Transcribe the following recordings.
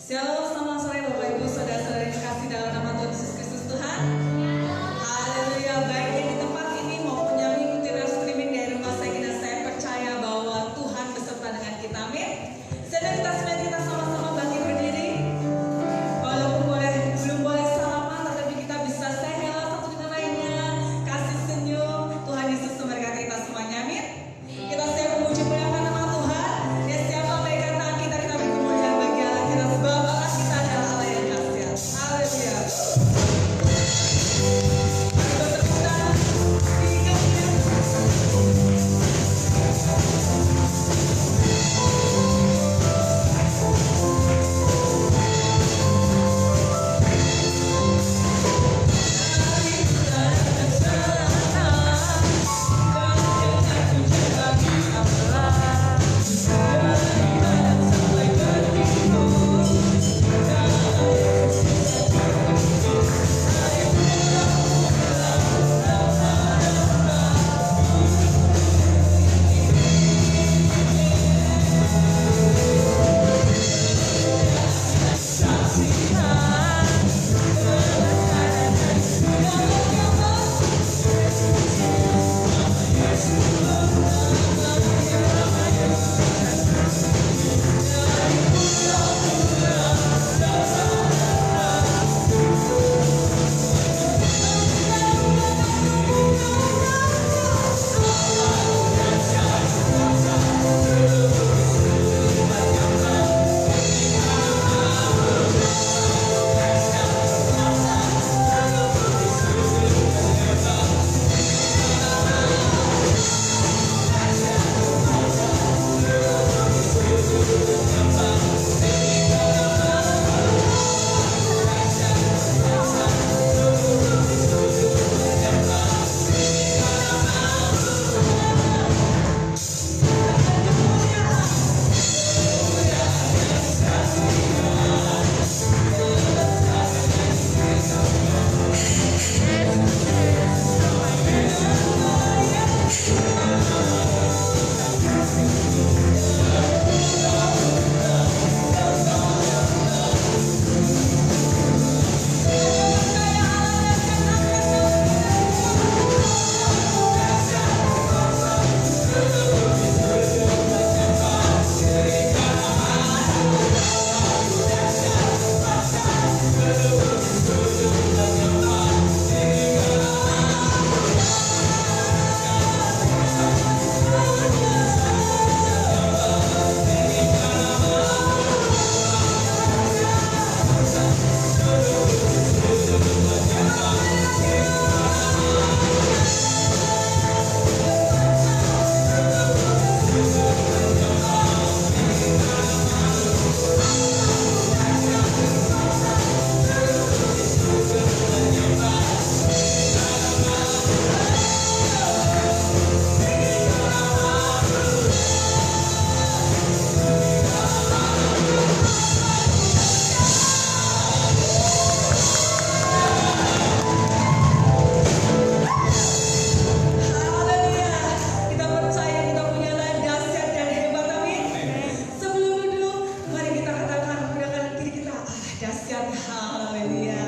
Shalom, selamat sore Bapak Ibu, saudara-saudara yang kasih dalam nama Tuhan Yesus Kristus Tuhan. Haleluya, baik yang di tempat ini maupun yang mengikuti live streaming dari rumah saya percaya bahwa Tuhan beserta dengan kita, amin. Sedang kita sama-sama bangkit berdiri. Walaupun belum boleh salaman, tetapi kita bisa say hello satu dengan lainnya, kasih senyum. Tuhan Yesus memberkati kita semuanya, amin. Kita siap memuji muliakan nama Tuhan. Dia siap memberikan tangan kita beri kemuliaan bagi Allah kita sebab Allah kita adalah Allah yang dahsyat. Haleluya.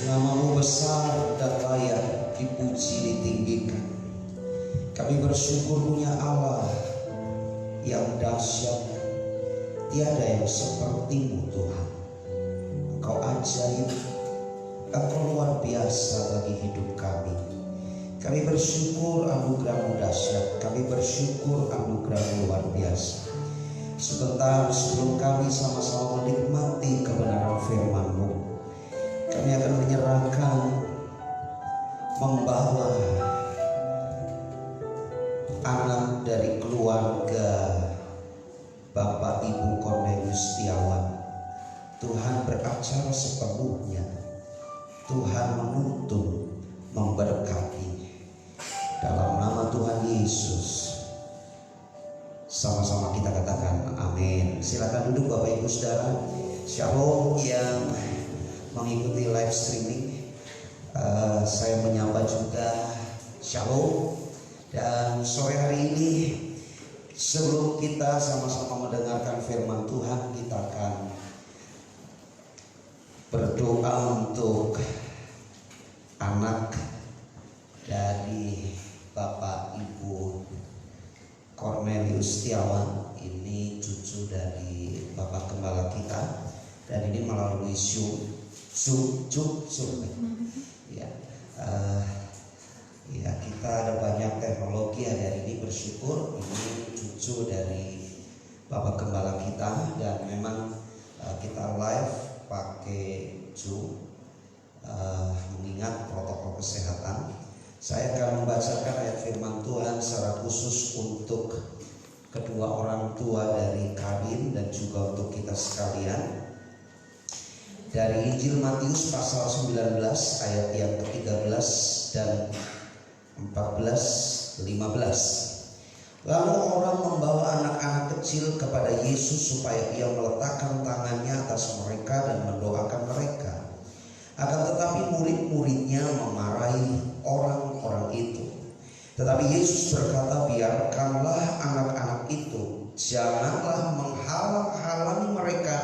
Namamu besar dan layak dipuji ditinggikan. Kami bersyukur punya Allah yang dahsyat, tiada yang seperti-Mu Tuhan. Engkau ajaib, Engkau luar biasa bagi hidup kami. Kami bersyukur anugerah-Mu dahsyat, kami bersyukur anugerah-Mu luar biasa. Sebentar sebelum kami sama-sama menikmati kebenaran firman-Mu, kami akan menyerahkan, membawa anak dari keluarga Bapak Ibu Cornelius Setiawan. Tuhan beracara sepenuhnya, Tuhan menuntun, memberkati. Dalam nama Tuhan Yesus, sama-sama kita katakan amin. Silakan duduk Bapak Ibu Saudara. Shalom yang mengikuti live streaming. Saya menyapa juga shalom. Dan sore hari ini, sebelum kita sama-sama mendengarkan firman Tuhan, kita akan berdoa untuk anak dari Bapak Ibu Cornelius Setiawan. Ini cucu dari Bapak Gembala kita, dan ini melalui Zoom. Ya, kita ada banyak teknologi hari ini, bersyukur. Ini cucu dari Bapak Gembala kita, dan memang kita live pakai Zoom, mengingat protokol kesehatan. Saya akan membacakan ayat firman Tuhan secara khusus untuk kedua orang tua dari Karin dan juga untuk kita sekalian. Dari Injil Matius pasal 19 ayat yang ke-13 dan 14, 15. Lalu orang membawa anak-anak kecil kepada Yesus supaya ia meletakkan tangannya atas mereka dan mendoakan mereka. Akan tetapi murid-muridnya memarahi orang-orang itu. Tetapi Yesus berkata, biarkanlah anak-anak itu, janganlah menghalang-halangi mereka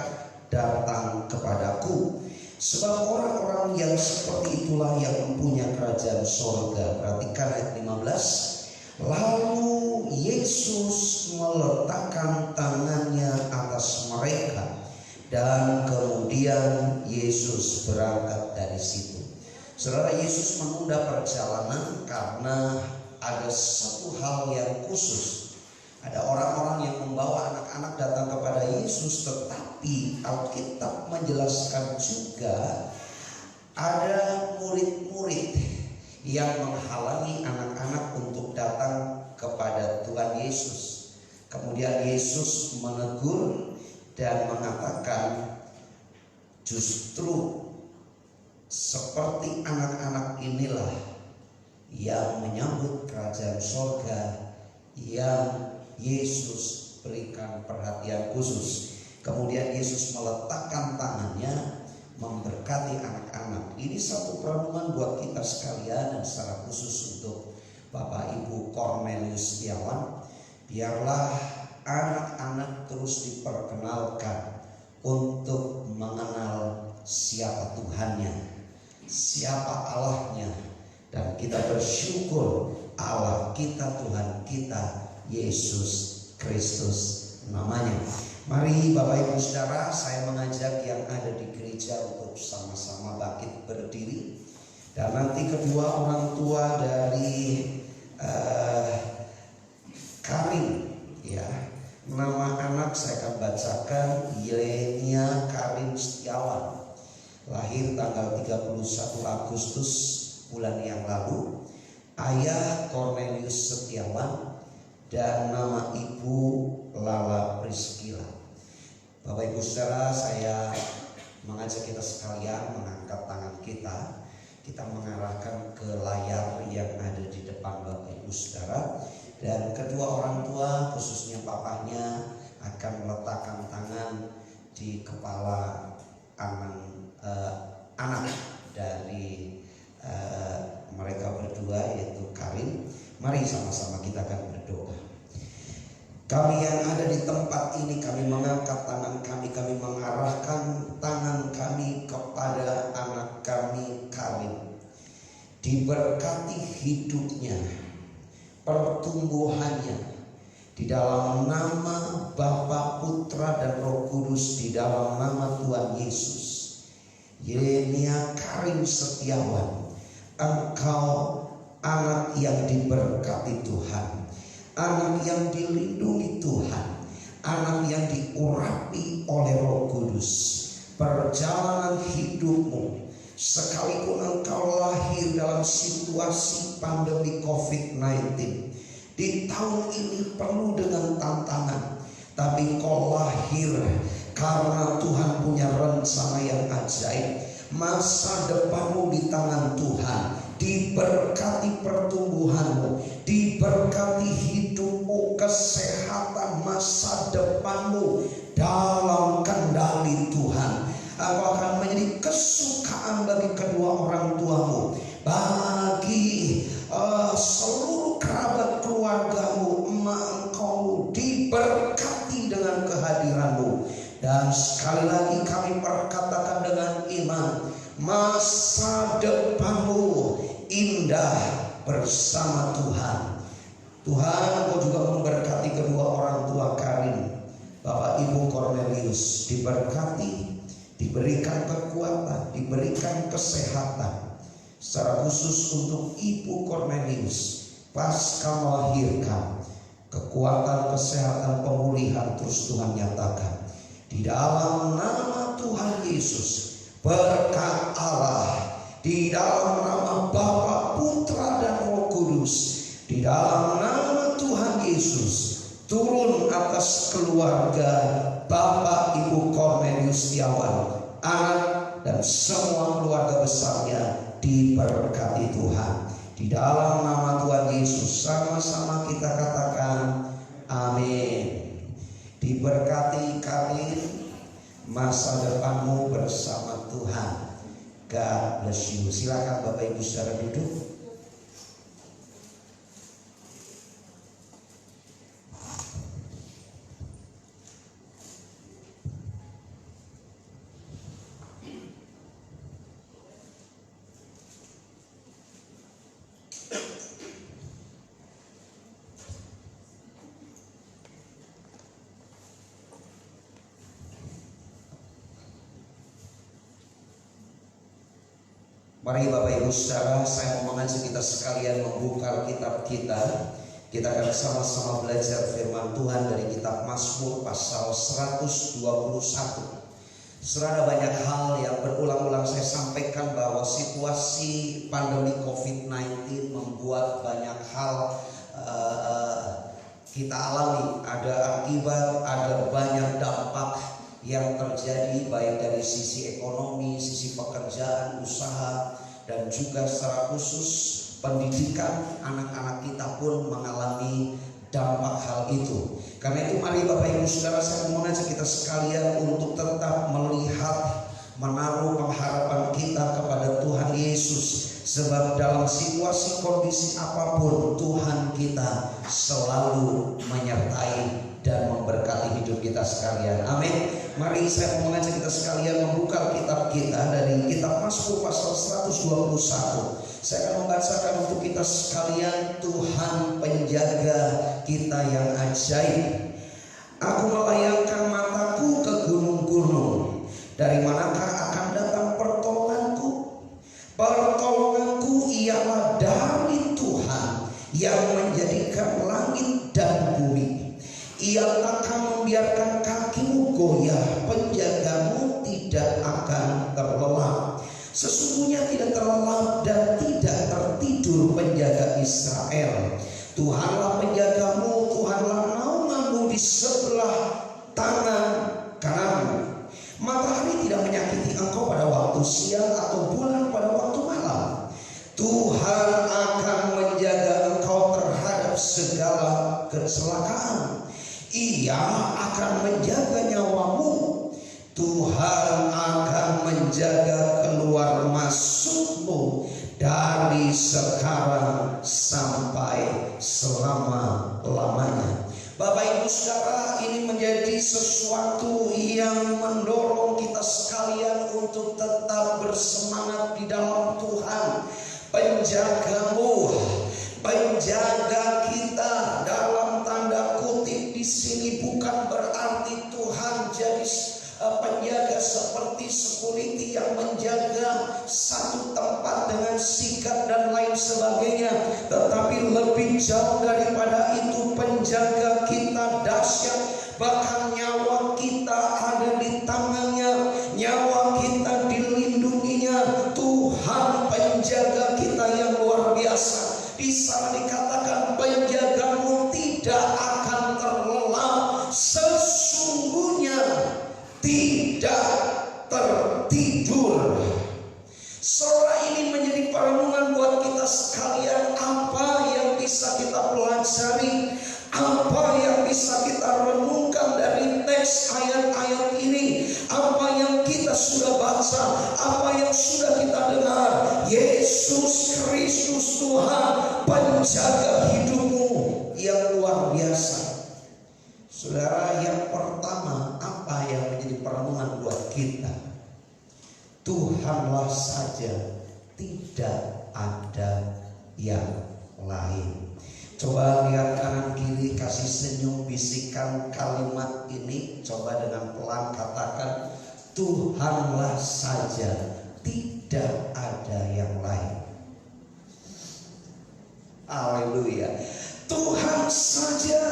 datang kepadaku. Sebab orang-orang yang seperti itulah yang mempunyai kerajaan sorga. Perhatikan ayat 15. Lalu Yesus meletakkan tangannya atas mereka, dan kemudian Yesus berangkat dari situ. Saudara, Yesus menunda perjalanan karena ada satu hal yang khusus. Ada orang-orang yang membawa anak-anak datang kepada Yesus, tetapi Alkitab menjelaskan juga ada murid-murid yang menghalangi anak-anak untuk datang kepada Tuhan Yesus. Kemudian Yesus menegur dan mengatakan, justru seperti anak-anak inilah yang menyambut kerajaan sorga, yang Yesus berikan perhatian khusus. Kemudian Yesus meletakkan tangannya memberkati anak-anak. Ini satu perenungan buat kita sekalian, dan secara khusus untuk Bapak Ibu Cornelius Setiawan. Biarlah anak-anak terus diperkenalkan untuk mengenal siapa Tuhannya, siapa Allahnya, dan kita bersyukur Allah kita, Tuhan kita Yesus Kristus namanya. Mari Bapak Ibu Saudara, saya mengajak yang ada di gereja untuk sama-sama bangkit berdiri. Dan nanti kedua orang tua dari Karin, ya, nama anak saya akan bacakan, Yelenia Karin Setiawan, lahir tanggal 31 Agustus bulan yang lalu. Ayah Cornelius Setiawan, dan nama ibu Lala Priscilla. Bapak Ibu Saudara, saya mengajak kita sekalian mengangkat tangan kita. Kita mengarahkan ke layar yang ada di depan Bapak Ibu Saudara. Dan kedua orang tua, khususnya papahnya, akan meletakkan tangan di kepala anak dari mereka berdua, yaitu Karin. Mari sama-sama kita akan berdoa. Kami yang ada di tempat ini, kami mengangkat tangan kami mengarahkan tangan kami kepada anak kami Karin. Diberkati hidupnya, pertumbuhannya, di dalam nama Bapa, Putra, dan Roh Kudus, di dalam nama Tuhan Yesus. Yelenia Karin Setiawan, engkau anak yang diberkati Tuhan, anak yang dilindungi Tuhan, anak yang diurapi oleh Roh Kudus. Perjalanan hidupmu, sekalipun engkau lahir dalam situasi pandemi COVID-19, di tahun ini penuh dengan tantangan, tapi kau lahir karena Tuhan punya rencana yang ajaib. Masa depanmu di tangan Tuhan. Diberkati pertumbuhanmu, diberkati hidupmu, kesehatan, masa depanmu dalam kendali Tuhan. Aku akan menjadi kesukaan bagi kedua orang tuamu, bagi seluruh kerabat keluargamu. Engkau diberkati dengan kehadiranmu. Dan sekali lagi kami perkatakan dengan iman, masa depanmu indah bersama Tuhan. Tuhan, Kau juga memberkati kedua orang tua Karin, Bapak Ibu Cornelius, diberkati, diberikan kekuatan, diberikan kesehatan. Secara khusus untuk Ibu Cornelius, pasca melahirkan, kekuatan, kesehatan, pemulihan terus Tuhan nyatakan. Di dalam nama Tuhan Yesus, berkat Allah, di dalam nama Bapa, Putra, dan Roh Kudus, di dalam nama Tuhan Yesus, turun atas keluarga Bapak Ibu Cornelius Setiawan, anak dan semua keluarga besarnya, diberkati Tuhan. Di dalam nama Tuhan Yesus, sama-sama kita katakan amin. Diberkati Karin, masa depanmu bersama Tuhan. God bless you. Silakan Bapak Ibu saudara duduk. Mari Bapak Ibu saudara, saya mau mengajak kita sekalian membuka kitab kita. Kita akan sama-sama belajar firman Tuhan dari kitab Mazmur pasal 121. Saudara, banyak hal yang berulang-ulang saya sampaikan bahwa situasi pandemi COVID-19 membuat banyak hal kita alami. Ada akibat, ada banyak dampak yang terjadi baik dari sisi ekonomi, sisi pekerjaan, usaha, dan juga secara khusus pendidikan anak-anak kita pun mengalami dampak hal itu. Karena itu mari Bapak Ibu Saudara, saya mengajak kita sekalian untuk tetap melihat, menaruh pengharapan kita kepada Tuhan Yesus. Sebab dalam situasi kondisi apapun, Tuhan kita selalu menyertai dan memberkati hidup kita sekalian. Amin. Mari saya mengajak kita sekalian membuka kitab kita dari kitab Mazmur pasal 121. Saya akan membacakan untuk kita sekalian, Tuhan penjaga kita yang ajaib. Aku melayangkan mataku ke gunung-gunung, dari manakah akan datang pertolonganku? Pertolonganku ialah dari Tuhan yang menjadikan langit dan bumi. Ia akan membiarkan kakimu goyah, penjagamu tidak akan terlelap. Sesungguhnya tidak terlelap dan tidak tertidur penjaga Israel. Tuhanlah penjagamu, Tuhanlah naunganmu di sebelah tangan kananmu. Matahari tidak menyakiti engkau pada waktu siang atau bulan pada waktu malam. Tuhan akan menjaga engkau terhadap segala kecelakaan. Ia akan menjaga nyawamu. Tuhan akan menjaga keluar masukmu dari sekarang sampai selama-lamanya. Bapak Ibu Saudara, ini menjadi sesuatu yang mendorong kita sekalian untuk tetap bersemangat di dalam Tuhan. Penjagamu, penjaga kita dalam tanda kutip di sini bukan berarti Tuhan jadi penjaga seperti security yang menjaga satu tempat dengan sikap dan lain sebagainya, tetapi lebih jauh daripada itu. Penjaga kita dahsyat, bahkan nyawa kita ada di tangannya, nyawa kita dilindunginya. Tuhan penjaga kita yang luar biasa. Di sana dikatakan penjagamu tidak akan terlelap, sesungguhnya tidak tertidur. Saudara, ini menjadi perenungan buat kita sekalian. Apa yang bisa kita pelajari, apa yang bisa kita renungkan dari teks ayat-ayat ini, apa yang kita sudah baca, apa yang sudah kita dengar. Yesus Kristus Tuhan penjaga hidupmu yang luar biasa. Saudara, yang pertama, apa yang menjadi perenungan buat kita? Tuhanlah saja, tidak ada yang lain. Coba lihat kanan kiri, kasih senyum, bisikan kalimat ini. Coba dengan pelan katakan, Tuhanlah saja, tidak ada yang lain. Haleluya. Tuhan saja,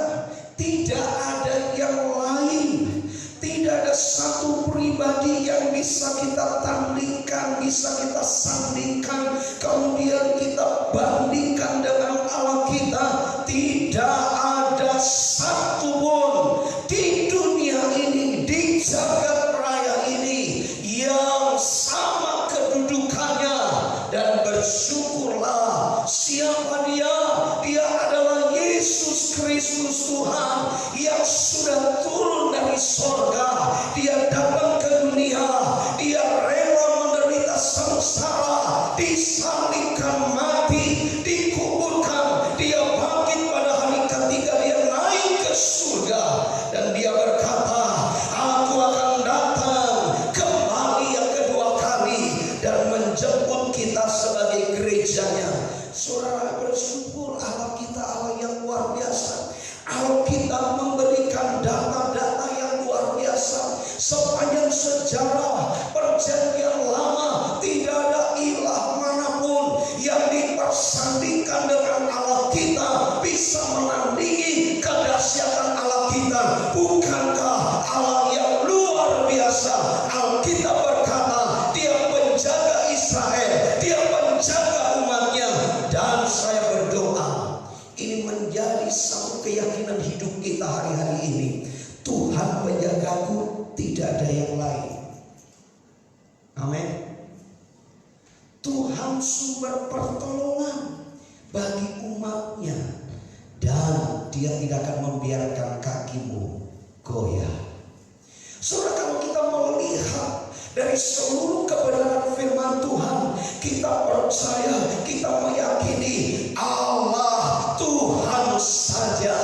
tidak ada yang lain. Tidak ada satu pribadi yang bisa kita tandingkan, bisa kita sandingkan, kemudian kita bandingkan dengan Allah kita. Tidak ada satu pun di dunia ini, di jagat raya ini yang sama kedudukannya. Dan bersyukurlah, siapa dia? Dia adalah Yesus Kristus Tuhan yang sudah turun dari sorga. Dia datang ke dunia, dia rela menderita sengsara, disalibkan, mati, dikuburkan, dia bangkit pada hari ketiga, dia naik ke surga. Dan dia berkata, aku akan datang kembali yang kedua kali dan menjemput kita sebagai gerejanya. Saudara, bersyukur Allah kita Allah yang luar biasa. Allah kita memberikan data-data yang luar biasa. Sepanjang sejarah perjanjian lama, tidak ada ilah manapun yang dipersandingkan dengan Allah kita, bisa menandingi kedahsyatan Allah kita. Bukankah Allah yang luar biasa? Alkitab berkata, dia penjaga Israel, dia penjaga umatnya. Dan saya berdoa, ini menjadi satu keyakinan hidup kita hari-hari ini. Tuhan penjagaku, tidak ada yang lain. Amin. Tuhan sumber pertolongan bagi umatnya, dan dia tidak akan membiarkan kakimu goyah. Saudara, kalau kita melihat dari seluruh kebenaran firman Tuhan, kita percaya, kita meyakini Allah Tuhan saja.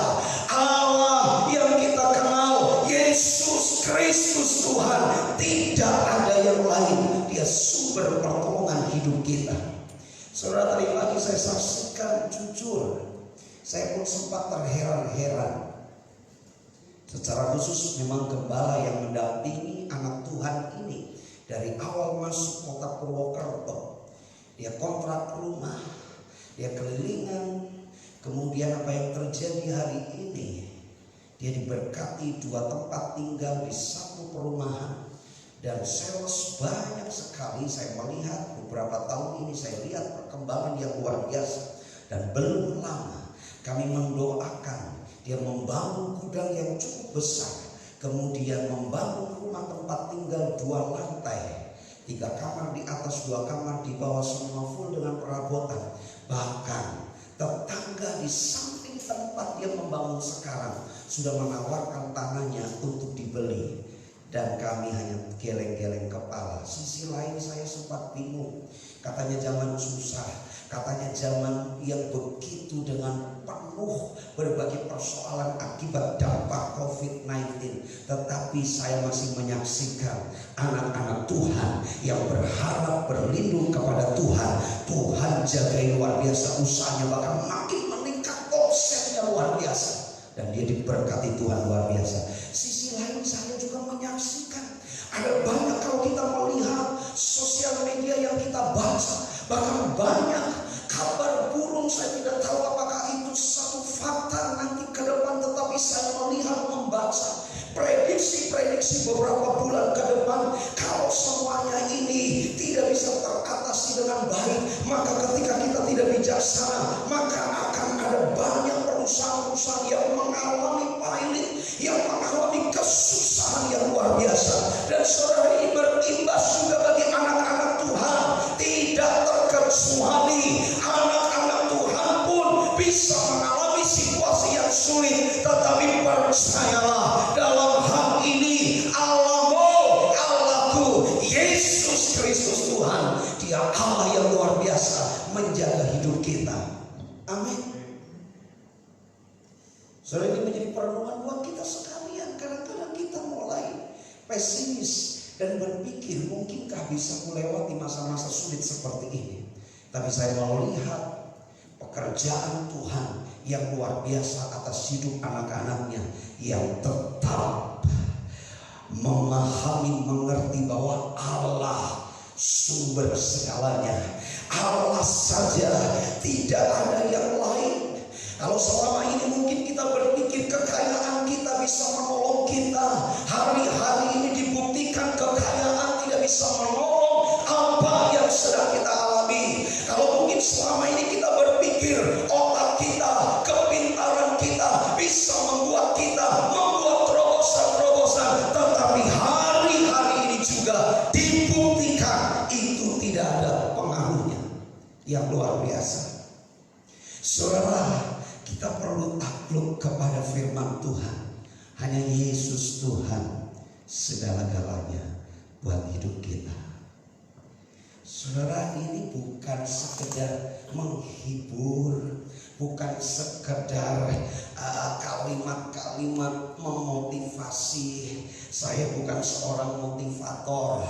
Allah yang kita kenal, Yesus Kristus Tuhan, tidak ada yang lain. Dia sumber pertolongan hidup kita. Saudara, tadi pagi saya saksikan, jujur, saya pun sempat terheran-heran. Secara khusus memang gembala yang mendampingi anak Tuhan ini dari awal masuk kota Purwokerto. Dia kontrak rumah, dia kelilingan. Kemudian apa yang terjadi hari ini, dia diberkati 2 tempat tinggal di satu perumahan. Dan sales banyak sekali. Saya melihat beberapa tahun ini, saya lihat perkembangan yang luar biasa. Dan belum lama kami mendoakan dia membangun gudang yang cukup besar, kemudian membangun rumah tempat tinggal 2 lantai, 3 kamar di atas, 2 kamar di bawah, semua full dengan perabotan. Bahkan tetangga di samping tempat dia membangun sekarang sudah menawarkan tanahnya untuk dibeli, dan kami hanya geleng-geleng kepala. Sisi lain saya sempat bingung, katanya zaman susah, katanya zaman yang begitu dengan penuh penuh berbagai persoalan akibat dampak COVID-19. Tetapi saya masih menyaksikan anak-anak Tuhan yang berharap berlindung kepada Tuhan. Tuhan jagai luar biasa usahanya, bahkan makin meningkat, omsetnya luar biasa. Dan dia diberkati Tuhan luar biasa. Sisi lain saya juga menyaksikan ada banyak, kalau kita melihat sosial media yang kita baca, bahkan banyak kabar burung. Saya tidak tahu apakah itu satu fakta nanti ke depan, tetapi saya melihat, membaca prediksi beberapa bulan ke depan, kalau semuanya ini tidak bisa teratasi dengan baik, maka ketika kita tidak bijaksana, maka akan ada banyak perusahaan-perusahaan yang mengalami pailit, yang mengalami kesusahan yang luar biasa. Dan saudara, ini berimbas juga bagi anak-anak Tuhan. Tidak terkecuali anak-anak Tuhan pun bisa mengalami situasi yang sulit. Tetapi percayalah, dalam hal ini Allahku, Yesus Kristus Tuhan, Dia Allah yang luar biasa menjaga hidup kita. Amin. Saudara, ini menjadi perenungan buat kita sekalian. Kadang-kadang kita mulai pesimis dan berpikir, mungkinkah bisa melewati masa-masa sulit seperti ini. Tapi saya mau lihat pekerjaan Tuhan yang luar biasa atas hidup anak-anaknya, yang tetap memahami, mengerti bahwa Allah sumber segalanya. Allah saja, tidak ada yang lain. Kalau selama ini mungkin kita berpikir kekayaan kita bisa menolong kita, hari-hari ini dibuktikan kekayaan tidak bisa menolong apa yang sedang kita alami. Kalau mungkin selama ini kita berpikir otak kita, kepintaran kita bisa membuat kita membuat terobosan-terobosan, tetapi hari-hari ini juga dibuktikan itu tidak ada pengaruhnya yang luar biasa. Saudara, kita perlu takluk kepada firman Tuhan. Hanya Yesus Tuhan segala-galanya buat hidup kita. Saudara, ini bukan sekedar menghibur, bukan sekedar kalimat-kalimat memotivasi. Saya bukan seorang motivator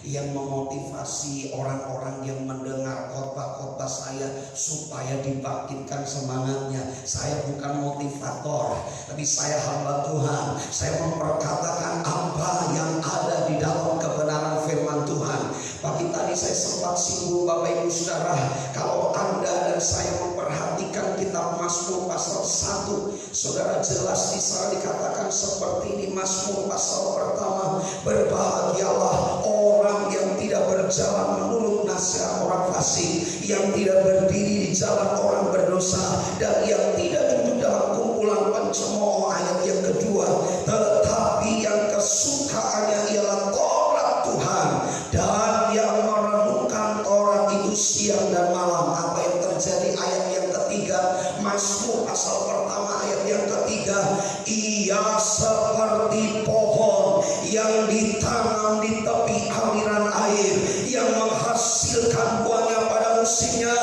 yang memotivasi orang-orang yang mendengar khotbah-khotbah saya supaya dibangkitkan semangatnya. Saya bukan motivator, tapi saya hamba Tuhan. Saya memperkatakan apa yang ada di dalam kebenaran firman Tuhan. Pagi tadi saya sempat singgung, Bapak Ibu Saudara, kalau Anda dan saya memperhatikan kitab Mazmur pasal 1, saudara, jelas di sana dikatakan seperti ini. Mazmur pasal pertama, berbahagialah orang yang tidak berjalan menurut nasihat orang fasik, yang tidak berdiri di jalan orang berdosa, dan yang tidak duduk dalam kumpulan pencemooh. Ayat yang kedua, tetapi yang kesukaannya ialah Taurat Tuhan, dan yang merenungkan Taurat itu siang dan malam. Apa yang terjadi? Ayat yang ketiga, Mazmur pasal pertama ayat yang ketiga, ia seperti pohon yang ditanam di tepi aliran air, yang menghasilkan buahnya pada musimnya,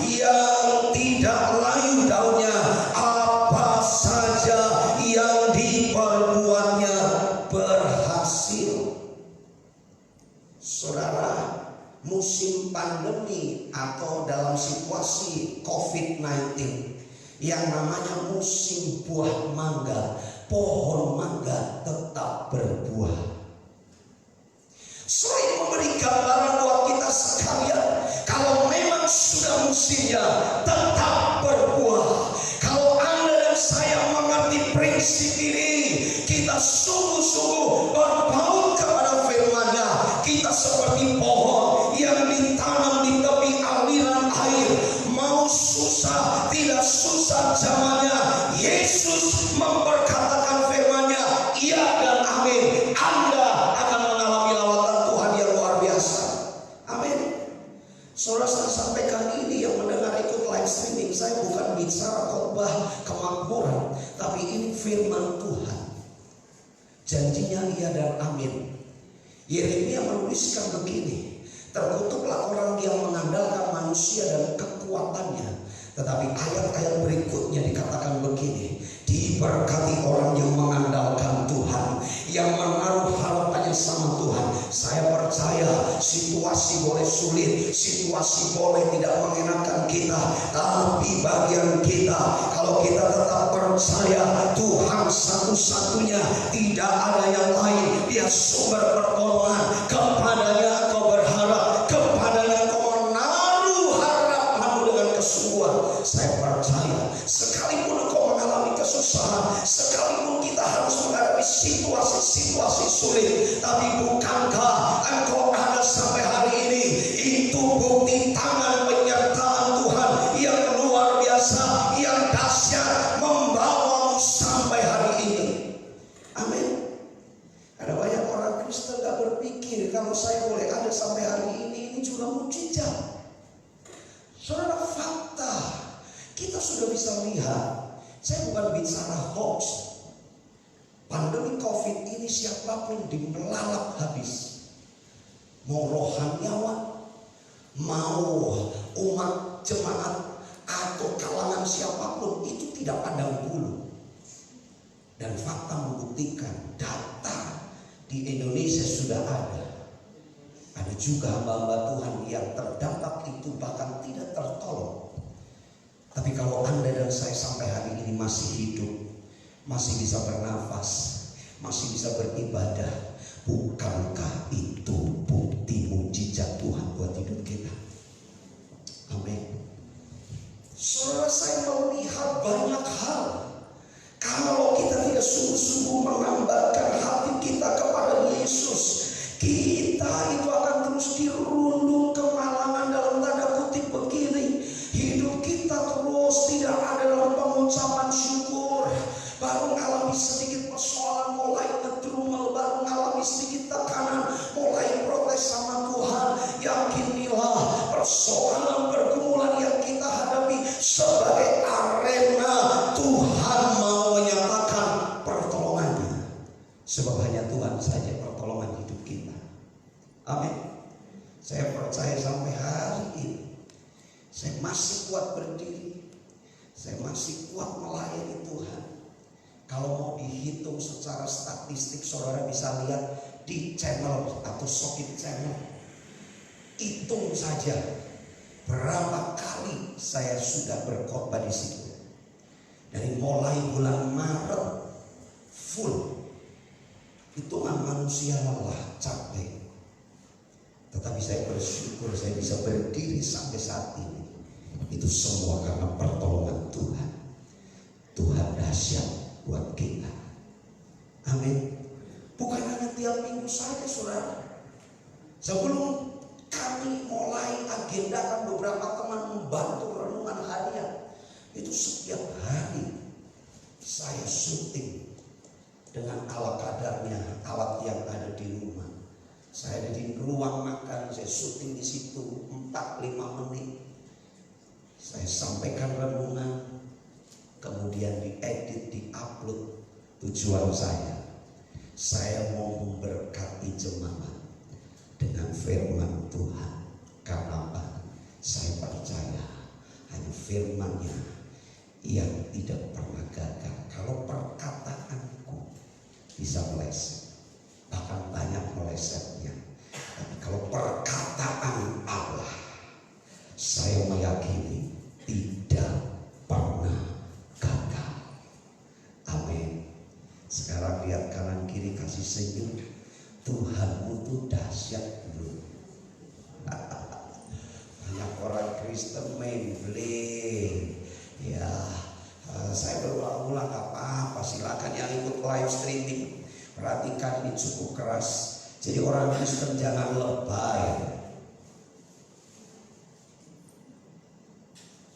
yang tidak layu daunnya, apa saja yang diperbuatnya berhasil. Saudara, musim pandemi atau dalam situasi COVID-19 yang namanya musim buah mangga, pohon mangga tetap berbuah. Selain memberi gambaran buat kita sekalian, kalau memang sudah musimnya, tetap berbuah. Kalau Anda dan saya mengerti prinsip ini, kita sungguh-sungguh berpaut kepada firman-Nya. Kita seperti pohon yang ditanam di tepi aliran air. Mau susah, tidak susah zamannya, Yesus memperkatakan firman-Nya, iya dan amin. Anda akan mengalami lawatan Tuhan yang luar biasa. Amin. Saudara, saya sampaikan ini yang mendengar ikut live streaming. Saya bukan bicara khotbah kemakmuran, tapi ini firman Tuhan. Janjinya iya dan amin. Yeremia menuliskan begini, terkutuklah orang yang mengandalkan manusia dan kekuatannya, Tetapi ayat-ayat berikutnya dikatakan begini, diberkati orang yang mengandalkan Tuhan, yang menaruh harapannya sama Tuhan. Saya percaya situasi boleh sulit, situasi boleh tidak mengenakan kita, tapi bagian kita, kalau kita tetap percaya Tuhan satu-satunya, tidak ada yang lain, Dia sumber pertolongan, kepadanya engkau berharap, kepadanya engkau menaruh harapanmu dengan kesungguhan. Saya percaya sekalipun engkau mengalami kesusahan, sekalipun kita harus menghadapi situasi-situasi sulit, tapi bukankah engkau ada sampai hari ini? Itu bukti tangan penyertaan Tuhan yang luar biasa, yang dahsyat, membawamu sampai hari ini. Amin. Ada banyak orang Kristen gak berpikir kalau saya boleh ada sampai hari ini juga mujizat. Saudara, fakta kita sudah bisa lihat. Saya bukan bicara hoax. Pandemi COVID ini siapapun dimelalap habis. Mau rohaniawan, mau umat jemaat atau kalangan siapapun, itu tidak pandang bulu. Dan fakta membuktikan, data di Indonesia sudah ada. Ada juga hamba-hamba Tuhan yang terdampak itu bahkan tidak tertolong. Tapi kalau Anda dan saya sampai hari ini masih hidup, masih bisa bernafas, masih bisa beribadah, bukankah itu bukti mujizat Tuhan buat hidup kita? Amin. Saudara, saya melihat banyak hal. Kalau kita tidak sungguh-sungguh menambahkan hati kita kepada Yesus, kita itu akan terus dirundung kemalangan. Dalam tanda kutip begini, hidup kita terus tidak ada dalam pengucapan syukur. Baru mengalami sedikit persoalan, mulai ngedrumel, baru mengalami sedikit tekanan, mulai protes sama Tuhan. Yakinilah persoalan pergumulan yang kita hadapi sebagai arena Tuhan mau menyatakan pertolongannya. Sebab hanya Tuhan saja pertolongan hidup kita. Amin. Saya percaya sampai hari ini saya masih kuat berdiri, saya masih kuat melayani Tuhan. Kalau mau dihitung secara statistik, saudara bisa lihat di channel atau Sokip channel. Hitung saja berapa kali saya sudah berkhotbah di situ. Dari mulai bulan Maret full. Hitungan manusia lelah, capek. Tetapi saya bersyukur saya bisa berdiri sampai saat ini. Itu semua karena pertolongan Tuhan. Tuhan dahsyat buat kita. Amin. Bukan hanya tiap minggu saja, saudara. Sebelum kami mulai agendakan, beberapa teman membantu renungan harian. Itu setiap hari saya syuting dengan ala kadarnya, alat yang ada di rumah. Saya ada di ruang makan, saya syuting di situ 4-5 menit. Saya sampaikan renungan, kemudian diedit, diupload. Tujuan saya mau memberkati jemaat dengan firman Tuhan. Karena apa? Saya percaya hanya firman-Nya yang tidak pernah gagal. Kalau perkataanku bisa meleset, bahkan banyak melesetnya, tapi kalau perkataan Allah, saya meyakini tidak pernah gagal. Amin. Sekarang lihat kanan kiri, kasih senyum. Tuhanmu tuh dahsyat bro. Banyak orang Kristen main blame. Ya, saya berulang-ulang gak apa-apa. Silakan yang ikut live streaming, perhatikan ini cukup keras. Jadi orang Kristen jangan lebay.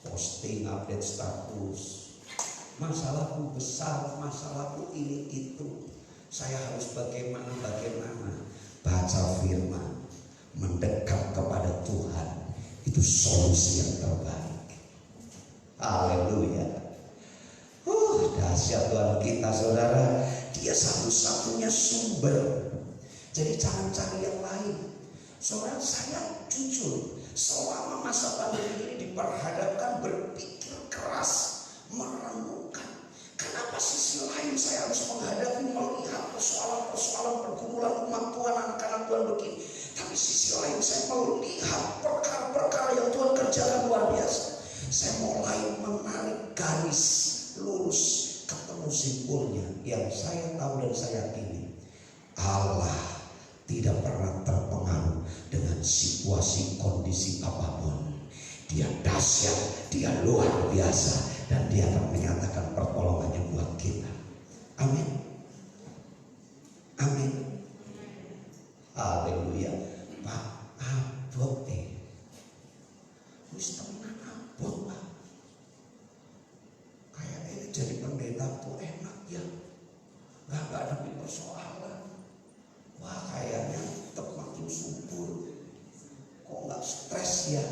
Posting, update status, masalahku besar, masalahku ini itu, saya harus bagaimana. Baca firman, mendekat kepada Tuhan, itu solusi yang terbaik. Haleluya. Dahsyat Tuhan kita, saudara. Dia satu-satunya sumber. Jadi jangan cari yang lain. Saudara, saya jujur, selama masa pandemi ini diperhadapkan berpikir Simpulnya yang saya tahu dan saya yakini, Allah tidak pernah terpengaruh dengan situasi kondisi apapun. Dia dahsyat, dia luar biasa, dan dia akan menyatakan pertolongannya buat kita. Amin. Amin. Haleluya. Pak abot wis temenan abot Pak. Kayaknya jadi pendeta tuh enak ya, nggak ada persoalan. Wah kayaknya tetap makin subur, kok nggak stres ya.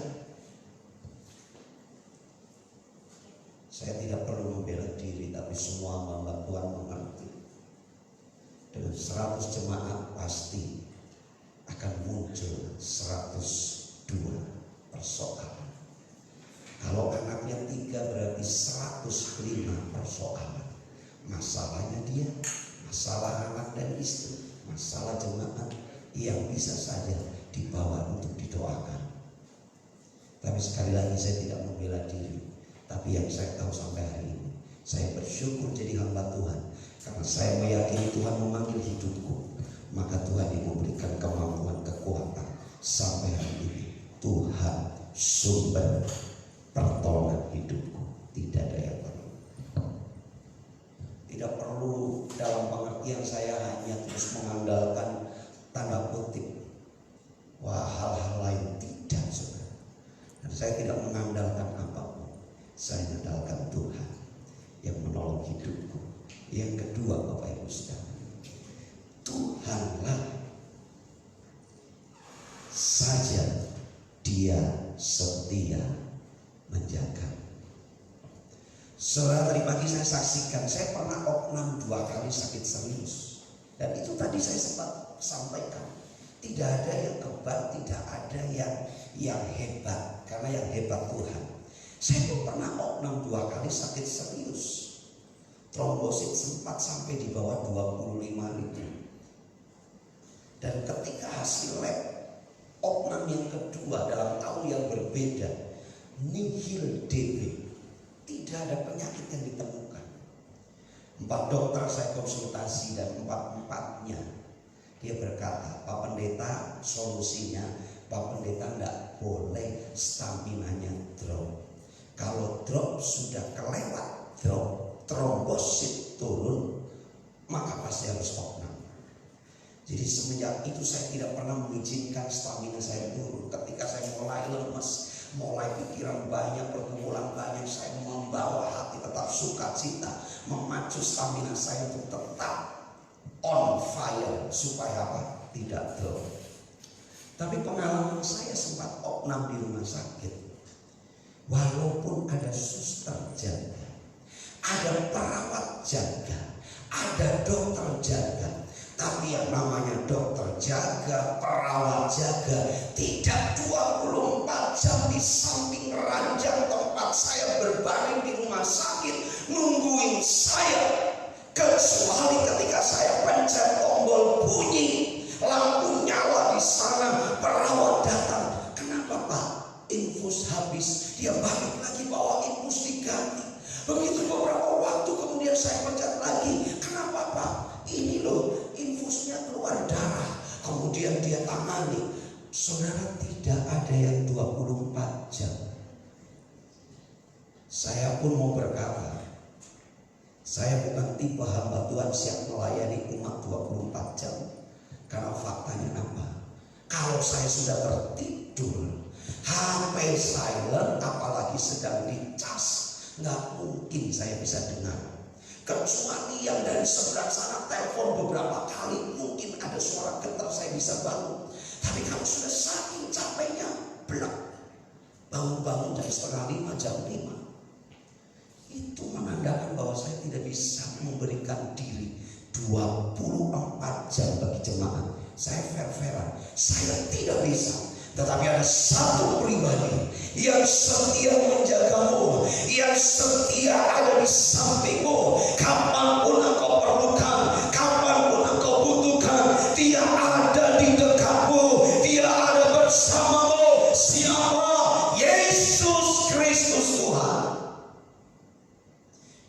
Saya tidak perlu membela diri, tapi semua hamba Tuhan mengerti. Dengan 100 jemaat pasti akan muncul 102 persoalan. Kalau anaknya 3 berarti 105 persoalan. Masalahnya dia, masalah anak dan istri, masalah jemaat yang bisa saja dibawa untuk didoakan. Tapi sekali lagi saya tidak membela diri. Tapi yang saya tahu sampai hari ini, saya bersyukur jadi hamba Tuhan. Karena saya meyakini Tuhan memanggil hidupku, maka Tuhan yang memberikan kemampuan, kekuatan. Sampai hari ini Tuhan sumber pertolongan hidupku. Tidak ada yang perlu. Tidak perlu dalam pengertian saya hanya terus mengandalkan tanda kutip hal-hal lain. Tidak, saudara. Dan saya tidak mengandalkan apapun. Saya mengandalkan Tuhan yang menolong hidupku. Yang kedua, Bapak Ibu Saudara, Tuhanlah saja Dia setia menjaga. Saudara, tadi pagi saya saksikan, saya pernah opnam 2 kali sakit serius. Dan itu tadi saya sempat sampaikan, tidak ada yang hebat, tidak ada yang hebat, karena yang hebat Tuhan. Saya tuh pernah opnam 2 kali sakit serius. Trombosit sempat sampai di bawah 25.000. Dan ketika hasil lab opnam yang kedua dalam tahun yang berbeda, nihil DB, tidak ada penyakit yang ditemukan. 4 dokter saya konsultasi dan 4-empatnya dia berkata, Pak Pendeta, solusinya Pak Pendeta tidak boleh staminanya drop. Kalau drop sudah kelewat drop, trombosit turun, maka pasti harus opnam. Jadi semenjak itu saya tidak pernah mengizinkan stamina saya turun. Ketika saya mulai lemes, mulai pikiran banyak, pergumulan banyak, saya membawa hati tetap sukacita, memacu stamina saya untuk tetap on fire supaya apa? Tidak drop. Tapi pengalaman saya sempat opnam di rumah sakit. Walaupun ada suster jaga, ada perawat jaga, ada dokter jaga, tapi yang namanya dokter jaga, perawat jaga, tidak 24 jam di samping ranjang tempat saya berbaring di rumah sakit nungguin saya. Kecuali ketika saya pencet tombol bunyi, lampu nyala di sana, perawat datang. Kenapa Pak? Infus habis. Dia balik lagi bawa infus diganti. Begitu beberapa waktu kemudian saya pencet lagi. Kenapa Pak? Ini loh infusnya keluar darah. Kemudian dia tangani. Saudara, tidak ada yang 24 jam. Saya pun mau berkata, saya bukan tipe hamba Tuhan siap melayani umat 24 jam. Karena faktanya apa? Kalau saya sudah tertidur, HP silent, apalagi sedang dicas, nggak mungkin saya bisa dengar. Kecuali yang dari sebelah sana telepon beberapa kali, mungkin ada suara getar saya bisa bangun. Tapi kalau sudah saking capeknya, blek, bangun-bangun jam 4:30, jam 5, itu menandakan bahwa saya tidak bisa memberikan diri 24 jam bagi jemaat. Saya fair-fairan, saya tidak bisa. Tetapi ada satu pribadi yang setia menjagamu, yang setia ada di sampingmu. Kapanpun engkau perlukan, kapanpun engkau butuhkan, dia ada di dekatmu, dia ada bersamamu. Siapa? Yesus Kristus Tuhan.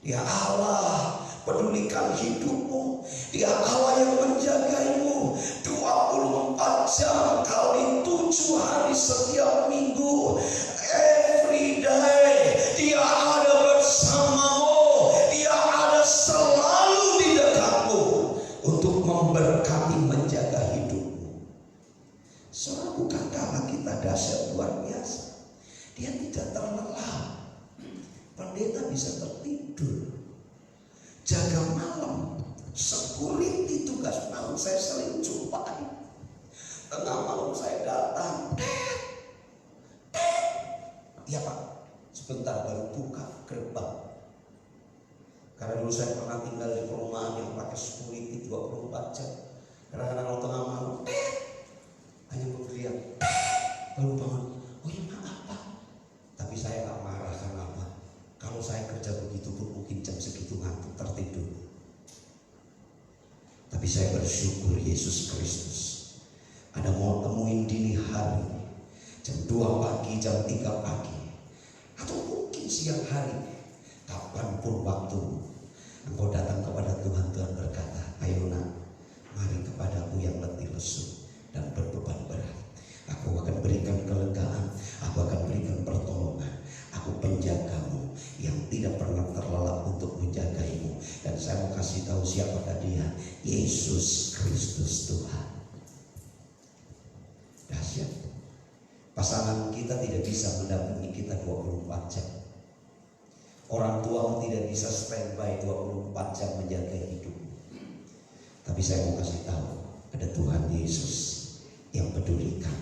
Dia Allah pedulikan hidupmu. Dia Allah yang menjagaimu 24 jam kali 7 hari setiap minggu. Every day Dia ada bersamamu. Dia ada selalu di dekatmu untuk memberkati, menjaga hidupmu. Saudara, bukankah Allah kita dahsyat luar biasa? Dia tidak terlelap. Pendeta bisa tertidur, jaga malam, security tugas malam saya sering jumpai. Tengah malam saya datang, iya Pak, sebentar baru buka gerbang. Karena dulu saya pernah tinggal di perumahan yang pakai security 24 jam. Kadang-kadang kalau tengah malam, hanya berteriak, baru bangun, oh ya maaf Pak. Tapi saya gak marah karena apa? Kalau saya kerja begitu pun mungkin jam segitu ngantuk tertidur. Tapi saya bersyukur Yesus Kristus ada mau temuin dini hari, jam 2 pagi, jam 3 pagi, atau mungkin siang hari, kapanpun waktu engkau datang kepada Tuhan. Tuhan berkata, ayo nak, mari kepadaku yang letih lesu dan berbeban berat. Aku akan berikan kelegaan, aku akan berikan pertolongan. Aku penjagamu yang tidak pernah terlelap untuk menjagaimu. Dan saya mau kasih tahu siapakah Dia, Yesus Kristus Tuhan. Dahsyat. Pasangan kita tidak bisa mendampingi kita 24 jam. Orang tuamu tidak bisa standby 24 jam menjaga hidupmu. Tapi saya mau kasih tahu, ada Tuhan Yesus yang pedulikan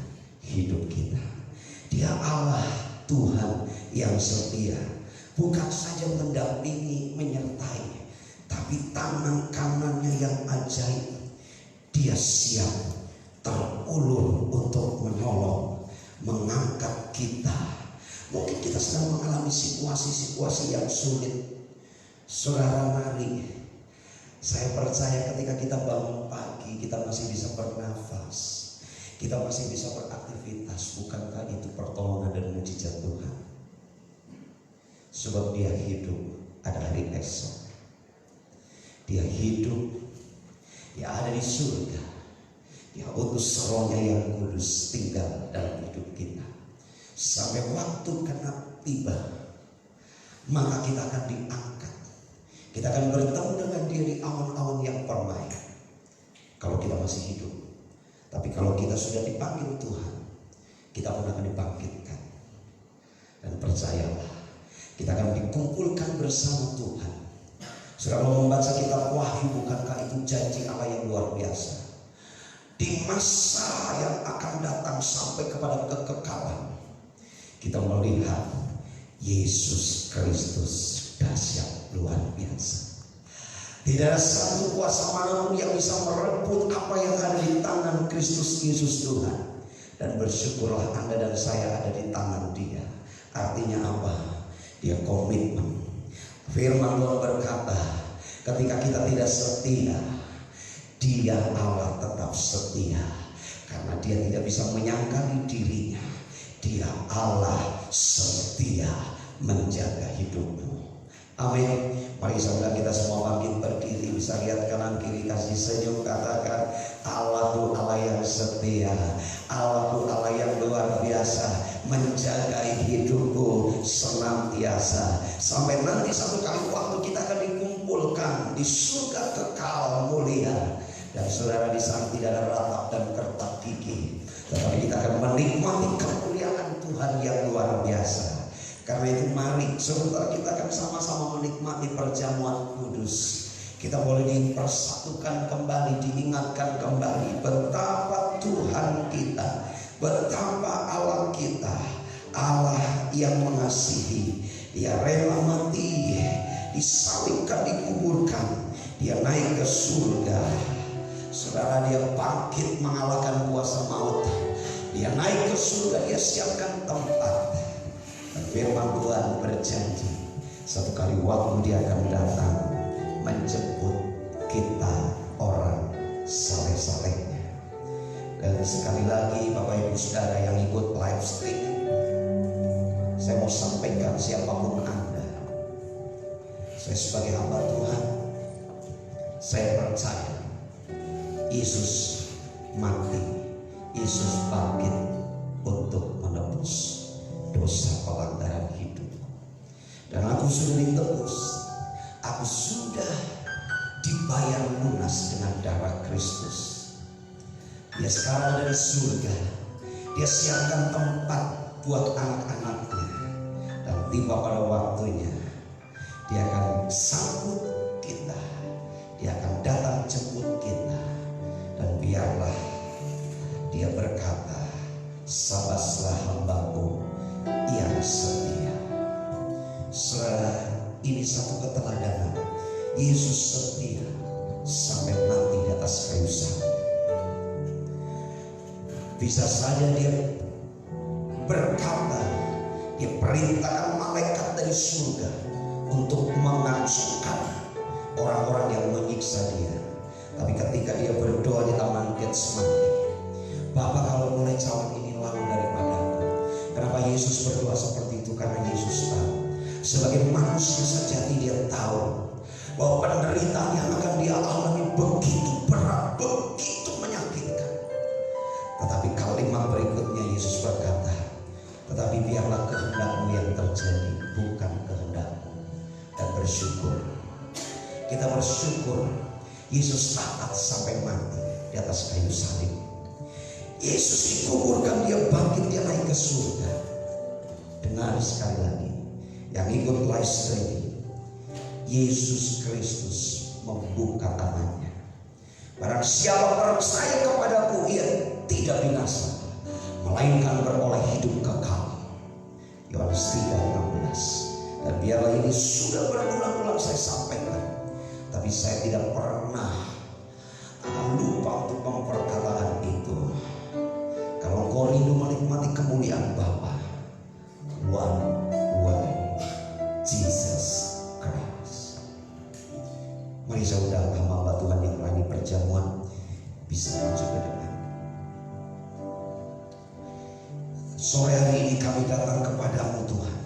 hidup kita. Dia Allah Tuhan yang setia, bukan saja mendampingi, menyertai, tapi tangan kanannya yang ajaib. Dia siap terulur untuk menolong, mengangkat kita. Mungkin kita sedang mengalami situasi-situasi yang sulit. Saudara, mari, saya percaya ketika kita bangun pagi, kita masih bisa bernafas, kita masih bisa beraktivitas. Bukankah itu pertolongan dan mujizat Tuhan? Sebab Dia hidup, ada hari esok. Dia hidup, Dia ada di surga. Dia utus Roh-Nya yang kudus tinggal dalam hidup kita. Sampai waktu genap tiba, maka kita akan diangkat. Kita akan bertemu dengan Dia di awan-awan yang permai. Kalau kita masih hidup. Tapi kalau kita sudah dipanggil Tuhan, kita pun akan dibangkitkan. Dan percayalah, kita akan dikumpulkan bersama Tuhan. Sudah membaca kitab Wahyu, bukankah itu janji Allah yang luar biasa? Di masa yang akan datang sampai kepada kekekalan, kita melihat Yesus Kristus dahsyat luar biasa. Tidak ada satu kuasa manapun yang bisa merebut apa yang ada di tangan Kristus Yesus Tuhan. Dan bersyukurlah Anda dan saya ada di tangan Dia. Artinya apa? Dia komitmen. Firman Tuhan berkata, ketika kita tidak setia, Dia Allah tetap setia. Karena Dia tidak bisa menyangkali dirinya. Dia Allah setia menjaga hidupmu. Amin. Mari saudara kita semua bangkit berdiri, bisa lihat kanan kiri, kasih senyum, katakan, Allah itu Allah yang setia, Allah itu Allah yang luar biasa, menjaga hidupku senantiasa. Sampai nanti satu kali waktu kita akan dikumpulkan di surga kekal mulia. Dan saudara, di sana tidak ada ratap dan kertak gigi, tetapi kita akan menikmati kemuliaan Tuhan yang luar biasa. Karena itu mari sebentar kita akan sama-sama menikmati perjamuan kudus. Kita boleh dipersatukan kembali, diingatkan kembali betapa Tuhan kita, betapa Allah kita, Allah yang mengasihi. Dia rela mati, disalibkan, dikuburkan, Dia naik ke surga. Saudara, Dia bangkit mengalahkan kuasa maut. Dia naik ke surga, Dia siapkan tempat. Dan firman Tuhan berjanji, satu kali waktu Dia akan datang menjemput kita orang saleh-salehnya. Dan sekali lagi Bapak Ibu Saudara yang ikut live streaming, saya mau sampaikan siapapun Anda, saya sebagai hamba Tuhan Saya percaya Yesus mati, Yesus bangkit untuk menebus dosa pelanggaran hidup. Dan aku sudah ditebus, aku sudah dibayar lunas dengan darah Kristus. Dia sekarang dari surga, dia siapkan tempat buat anak-anaknya. Dan tiba pada waktunya, dia akan sambut kita, dia akan datang jemput kita. Dan biarlah dia berkata, sabaslah hambaku yang setia. Saudara, ini satu keteladanan. Yesus setia sampai mati di atas kayu salib. Bisa saja dia berkata, dia perintahkan malaikat dari surga untuk menghancurkan orang-orang yang menyiksa dia. Tapi ketika dia berdoa di taman Getsemani, Bapa, kalau mulai cawan ini lalu daripadaku. Kenapa Yesus berdoa seperti itu? Karena Yesus tahu, sebagai manusia sejati dia tahu bahwa penderitaan yang akan dia alami begitu berat, begitu menyakitkan. Tetapi kalimat berikutnya Yesus berkata, tetapi biarlah kehendak-Mu yang terjadi, bukan kehendak-Mu. Dan bersyukur, kita bersyukur Yesus taat sampai mati di atas kayu salib. Yesus dikuburkan, dia bangkit, dia naik ke surga. Dengar sekali lagi, yang ikut live streaming, Yesus Kristus membuka tangannya. Barang siapa percaya kepadaku, ia tidak binasa, melainkan beroleh hidup kekal. Yohanes 3:16. Dan biarlah ini sudah berulang-ulang saya sampaikan, tapi saya tidak pernah akan lupa untuk memperkatakan itu. Kalau engkau rindu menikmati kemuliaan Bapa, one way, Jesus Christ. Mari saudara hamba Tuhan yang melayani perjamuan bisa maju ke depan. Sore hari ini kami datang kepadamu Tuhan.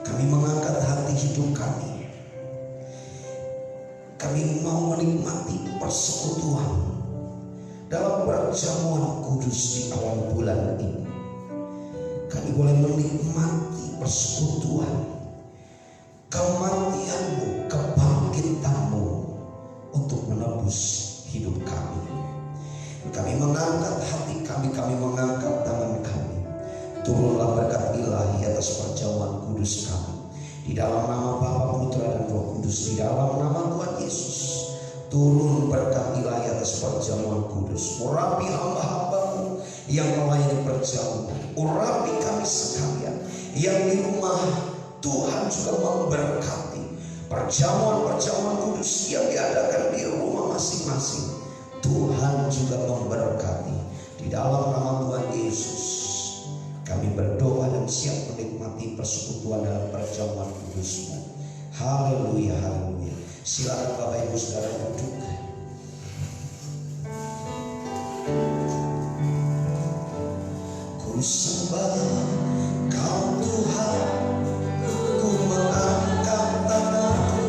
Kami mengangkat hati hidup kami. Kami mau menikmati persekutuan dalam perjamuan kudus di awal bulan ini. Kami boleh menikmati persekutuan, kematian-Mu, kebangkitan-Mu untuk menebus hidup kami. Kami mengangkat hati kami mengangkat tangan kami. Turunlah berkat ilahi atas perjamuan kudus kami. Di dalam nama Bapa, Putra dan Roh Kudus, di dalam nama Tuhan Yesus, turun berkat ilahi atas perjamuan kudus. Urapi hamba-hamba-Mu yang melayani perjamuan. Urapi kami sekalian yang di rumah. Tuhan juga memberkati perjamuan-perjamuan kudus yang diadakan di rumah masing-masing. Tuhan juga memberkati. Di dalam nama Tuhan Yesus, kami berdoa dan siap menikmati persekutuan dalam perjamuan kudus-Mu. Haleluya, haleluya. Silakan Bapak Ibu Saudara duduk. Ku sembah Kau Tuhan, ku mengangkat tanganku.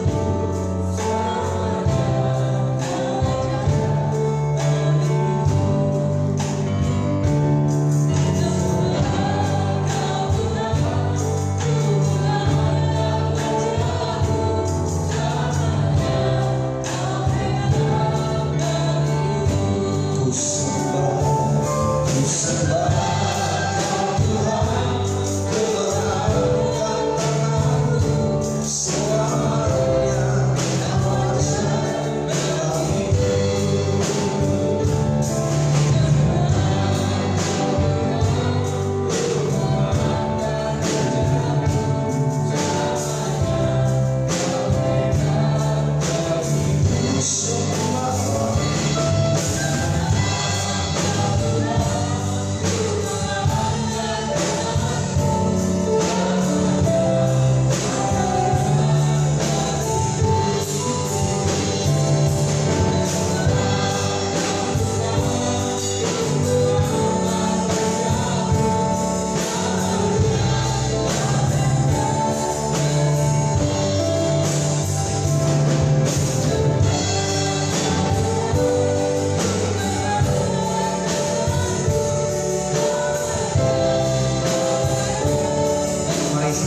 Ku sembah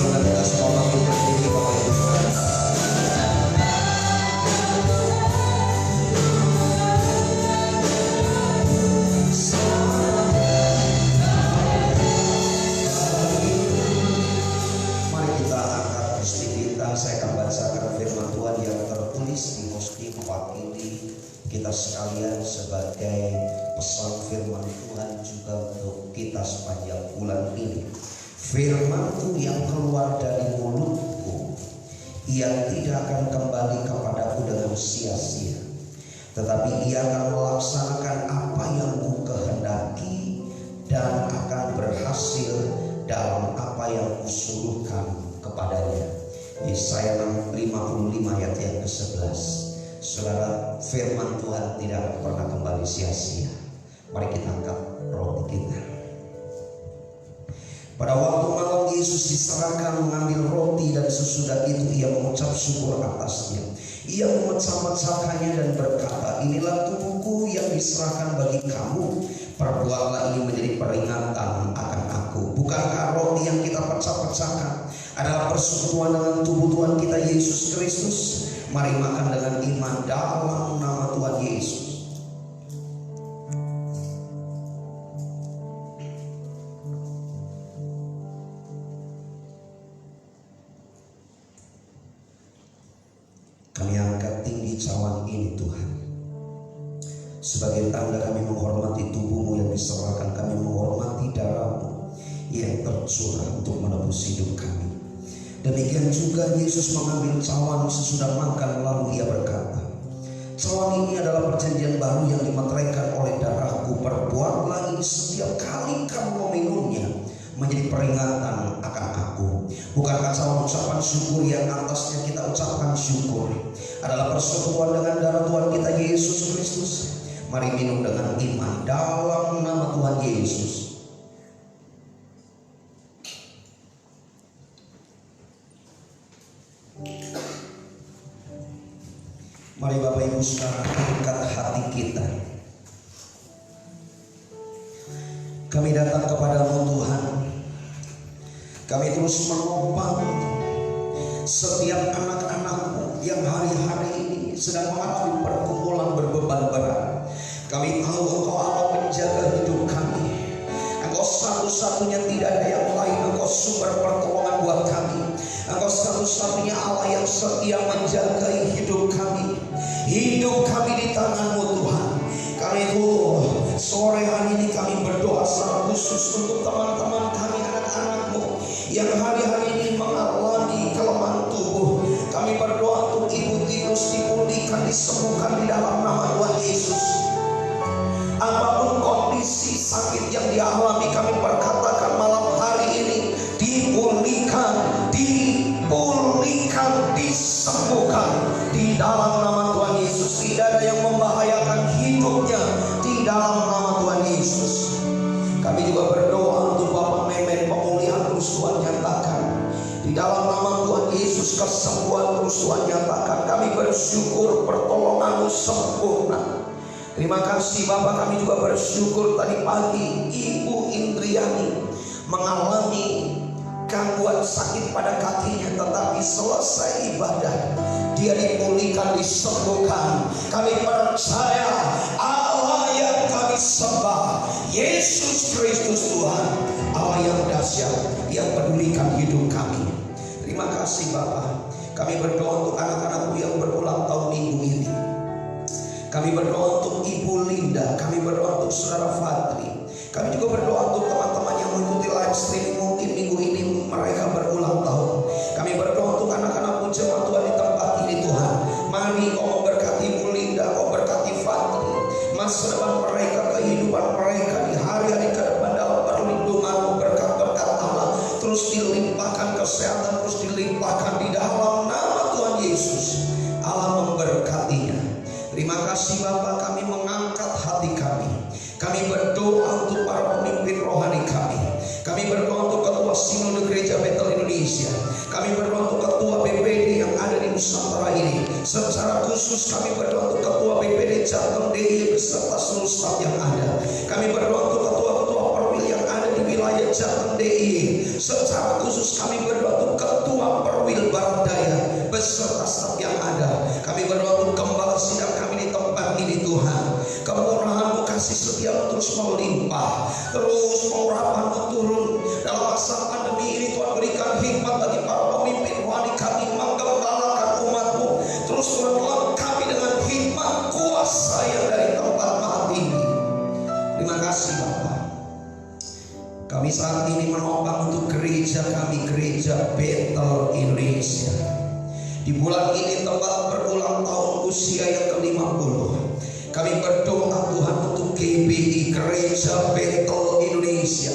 dengan kita semua bangkit berdiri Bapak Ibu Saudara. Mari kita angkat mesti kita. Saya akan bacakan firman Tuhan yang tertulis di Musti mewakili kita sekalian sebagai pesan firman Tuhan juga untuk kita sepanjang bulan ini. Firman-Mu yang keluar dari mulutku, ia tidak akan kembali kepadaku dengan sia-sia, tetapi ia akan melaksanakan apa yang ku kehendaki dan akan berhasil dalam apa yang kusuruhkan kepadanya. Yesaya 55 ayat yang ke-11. Saudara, firman Tuhan tidak akan pernah kembali sia-sia. Mari kita angkat roti kita. Pada waktu malam Yesus diserahkan mengambil roti dan sesudah itu ia mengucap syukur atasnya. Ia memecah-mecahkannya dan berkata, inilah tubuhku yang diserahkan bagi kamu. Perbuatlah ini menjadi peringatan akan aku. Bukankah roti yang kita pecah-pecahkan adalah persekutuan dengan tubuh Tuhan kita Yesus Kristus? Mari makan dengan iman dalam nama Tuhan Yesus. Kami angkat tinggi cawan ini Tuhan, sebagai tanda kami menghormati tubuh-Mu yang diserahkan. Kami menghormati darah-Mu yang tercurah untuk menebus hidup kami. Demikian juga Yesus mengambil cawan sesudah makan, lalu ia berkata, cawan ini adalah perjanjian baru yang dimeteraikan oleh darahku. Perbuatlah ini setiap kali kamu meminumnya menjadi peringatan akan aku. Bukankah cawan ucapan syukur yang atasnya kita ucapkan syukur adalah persekutuan dengan darah Tuhan kita Yesus Kristus? Mari minum dengan iman dalam nama Tuhan Yesus. Mari Bapak Ibu sekarang angkat hati kita. Kami datang kepadamu Tuhan. Kami terus menopang setiap anak-anak-Mu yang hari-hari ini sedang mengalami pergumulan berbeban berat. Kami tahu Engkau Allah penjaga hidup kami. Engkau satu-satunya, tidak ada yang lain. Engkau sumber pertolongan buat kami. Engkau satu-satunya Allah yang setia menjaga hidup kami. Hidup kami di tangan-Mu Tuhan. Karena itu sore hari ini kami berdoa secara khusus untuk teman-teman kami, anak-anak-Mu yang hari-hari ini mengalami kelemahan tubuh. Kami berdoa untuk ibu Tirus dipulihkan, disembuhkan di dalam nama Tuhan Yesus. Apapun kondisi sakit yang dialami, kami berkatakan malam hari ini dipulihkan, disembuhkan di dalam nama Tuhan Yesus. Tidak ada yang membahayakan hidupnya di dalam nama Tuhan Yesus. Kami juga berdoa untuk Bapak Memen, pemulihan terus Tuhan nyatakan di dalam nama Tuhan Yesus. Kesembuhan terus Tuhan nyatakan. Kami bersyukur pertolongan-Mu sempurna. Terima kasih Bapak. Kami juga bersyukur tadi pagi Ibu Indriani mengalami gangguan sakit pada kakinya, tetapi selesai ibadah dia dipulihkan, disembuhkan. Kami percaya Allah yang kami sembah, Yesus Kristus Tuhan, Allah yang dahsyat, yang pedulikan hidup kami. Terima kasih Bapak. Kami berdoa untuk anak-anak-Mu yang berulang tahun minggu ini. Kami berdoa untuk Ibu Linda. Kami berdoa untuk Saudara Fadli. Kami juga berdoa untuk teman-teman yang mengikuti live streaming. Mungkin minggu ini mereka berulang tahun. Kami berdoa untuk anak-anak-Mu jemaat Tuhan di tempat ini Tuhan. Mari Kau memberkati Ibu Linda, Kau berkati Fadli, masa depan mereka, kehidupan mereka di hari-hari ke depan dalam perlindungan-Mu. Berkat-berkat Allah terus dilimpahkan, kesehatan terus dilimpahkan di dalam nama Tuhan Yesus. Allah memberkatinya. Terima kasih Bapak. Kami mengangkat hati kami. Kami berdoa untuk para pemimpin rohani kami. Kami berdoa untuk Ketua Sinode Gereja Betel Indonesia. Kami berdoa untuk Ketua BPD yang ada di Nusantara ini. Secara khusus kami berdoa untuk Ketua BPD Jateng DIY beserta seluruh staf yang ada. Kami berdoa untuk ketua-ketua perwil yang ada di wilayah Jateng DIY. Secara khusus kami berdoa untuk saat ini menopang untuk gereja kami, gereja Bethel Indonesia. Di bulan ini tepat berulang tahun usia yang ke-50. Kami berdoa Tuhan untuk GBI, Gereja Bethel Indonesia,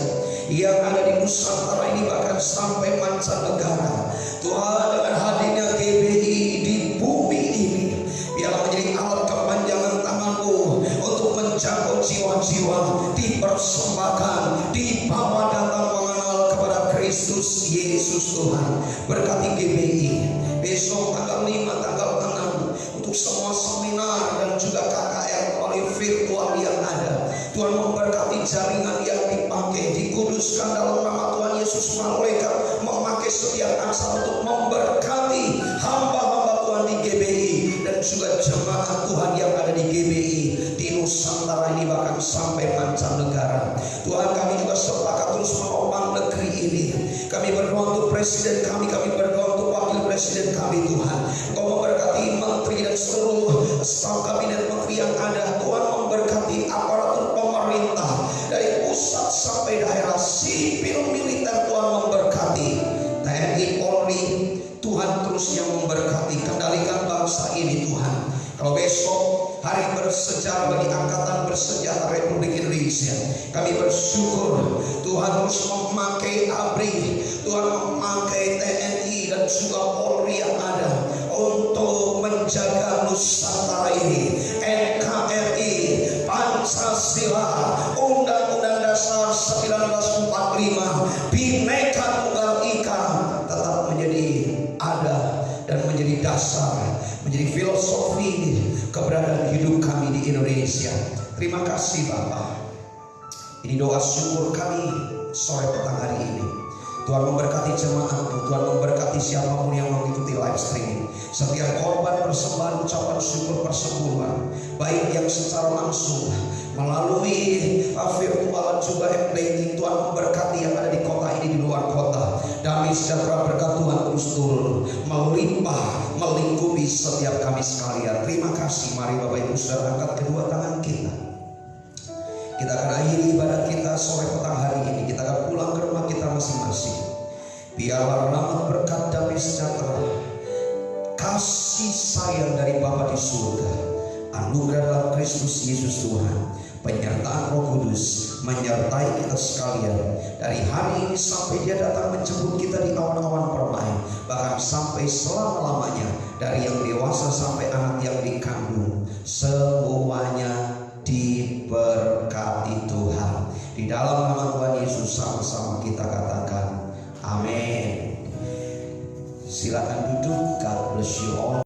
yang ada di Nusantara ini bahkan sampai mancanegara. Tuhan, dengan hadirnya GBI di bumi ini, biarlah menjadi alat kepanjangan tangan-Mu untuk menjangkau jiwa-jiwa, dipersembahkan, dibawa datang mengenal kepada Kristus Yesus. Tuhan, berkati GBI besok tanggal 5, tanggal 6 untuk semua seminar dan juga KKR melalui virtual yang ada. Tuhan memberkati jaringan yang dipakai, dikuduskan dalam nama Tuhan Yesus. Malaikat memakai setiap asal untuk memberkati hamba-hamba Tuhan di GBI dan juga jemaat Tuhan yang ada di GBI di Nusantara ini bahkan sampai mancanegara. Tuhan, kami juga sepakat terus menopang negeri ini. Kami berdoa untuk presiden kami berdoa untuk wakil presiden kami. Tuhan, Engkau memberkati menteri dan seluruh staf kabinet menteri yang ada. Tuhan, memberkati aparatur pemerintah dari pusat sampai daerah, sipil militer. Tuhan, memberkati TNI Polri. Tuhan, terus yang memberkati, kendalikan bangsa ini. Tuhan, kalau besok hari bersejarah bagi Angkatan Bersenjata Republik Indonesia, kami bersyukur Tuhan terus memakai ABRI, Tuhan memakai TNI dan juga Polri yang ada untuk menjaga Nusantara ini. NKRI, Pancasila, Undang-Undang Dasar 1945, Bhinneka Tunggal Ika tetap menjadi ada dan menjadi dasar, menjadi filosofi keberadaan hidup kami di Indonesia. Terima kasih Bapa. Ini doa syukur kami sore petang hari ini. Tuhan memberkati jemaat-Mu, Tuhan memberkati siapapun yang mengikuti live streaming. Setiap korban persembahan ucapan syukur persepuluhan, baik yang secara langsung melalui virtual juga banking. Tuhan memberkati yang ada di kota ini, di luar kota. Damai sejahtera berkat Tuhan terus turun, melimpah, melingkupi setiap kami sekalian. Terima kasih. Mari Bapak Ibu Saudara angkat kedua tangan kita. Kita akan akhiri ibadat kita sore petang hari ini. Kita akan pulang ke rumah kita masing-masing. Biarlah rahmat, berkat, damai sejahtera, kasih sayang dari Bapa di surga, anugerah dalam Kristus Yesus Tuhan, penyertaan Roh Kudus menyertai kita sekalian dari hari ini sampai Dia datang menjemput kita di awan-awan permai, bahkan sampai selama-lamanya, dari yang dewasa sampai anak yang dikandung, semuanya diberkati Tuhan. Di dalam nama Tuhan Yesus sama-sama kita katakan amin. Silakan duduk. God bless you all.